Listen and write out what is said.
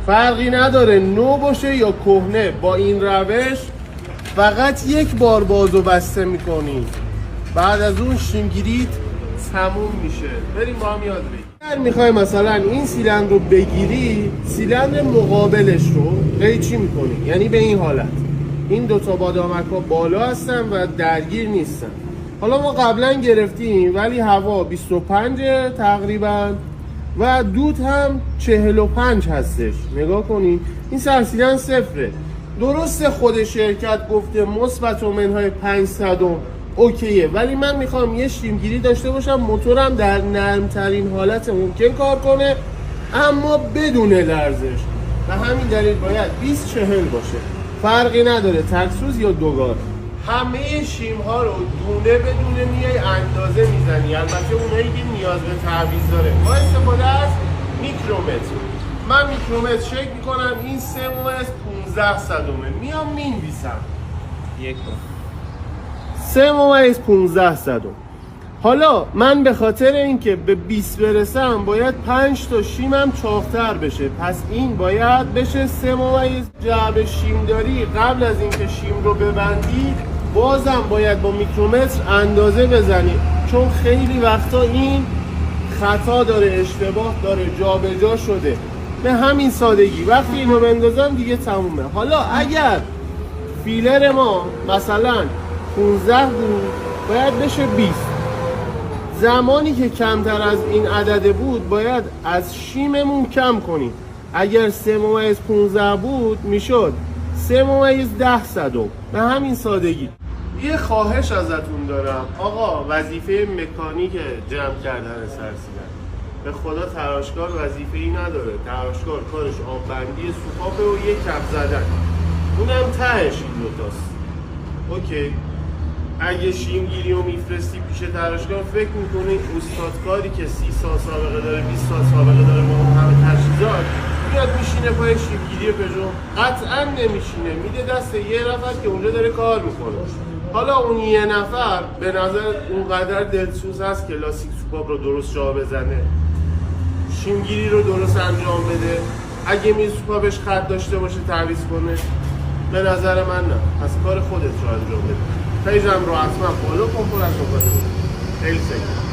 فرقی نداره نو باشه یا کهنه، با این روش فقط یک بار باز و بسته میکنی، بعد از اون شیمگیریت تموم میشه. بریم با هم یاد بگیریم. اگر میخوای مثلا این سیلندر رو بگیری، سیلندر مقابلش رو قیچی میکنی، یعنی به این حالت این دوتا بادامک ها بالا هستن و درگیر نیستن. حالا ما قبلا گرفتیم ولی هوا 25 تقریبا و دود هم 45 هستش. نگاه کنین این سرسیلندر صفره. درسته خود شرکت گفته مثبت و منهای 500 اوکیه، ولی من میخوام یه شیمگیری داشته باشم موتورم در نرمترین حالت ممکن کار کنه اما بدون لرزش، و همین دلیل باید 20-40 باشه. فرقی نداره تکسوز یا دوگار. همه شیم ها رو دونه به دونه میای اندازه میزنی، البته اونایی که نیاز به تعویض داره با استفاده از میکرومتر. من میکرومتر چک میکنم، این 3.15 میام مینویسم 3.15. حالا من به خاطر اینکه به 20 برسم باید 5 تا شیمم چاق‌تر بشه، پس این باید بشه 3 جعبه شیم داری. قبل از اینکه شیم رو ببندی بازم باید با میکرومتر اندازه بزنی، چون خیلی وقتا این خطا داره، اشتباه داره، جابجا شده. به همین سادگی وقتی اینو بندازم دیگه تمومه. حالا اگر فیلر ما مثلا 15 بود باید بشه 20. زمانی که کمتر از این عدده بود باید از شیممون کم کنیم. اگر 3.15 بود میشد 3.10. به همین سادگی. یه خواهش ازتون دارم آقا، وظیفه مکانیک جمع کردن سرسیلندر. به خدا تراشکار وظیفه‌ای نداره. تراشکار کارش آببندی سوپاپه و یک کف زدن، اونم تهش این دوتاست. اوکی، اگه شیمگیری رو میفرستی پیش تراشکار فکر میکنی استادکاری که 30 سال سابقه داره، 20 سال سابقه داره با اون همه تجهیزات میاد میشینه پای شیمگیری پژو؟ قطعا نمیشینه، میده دست یه نفر که اونجا داره کار میکنه. حالا اون یه نفر به نظر اونقدر دلسوز هست که لاستیک سوپاپ رو درست جا بزنه، شیمگیری رو درست انجام بده، اگه می سوپاپش خط داشته باشه تعویض کنه؟ به نظر من نه. پس کار خودت رو انجام بده. پیجم رو حتما فالو کن، پر از نکات خیلی سعی.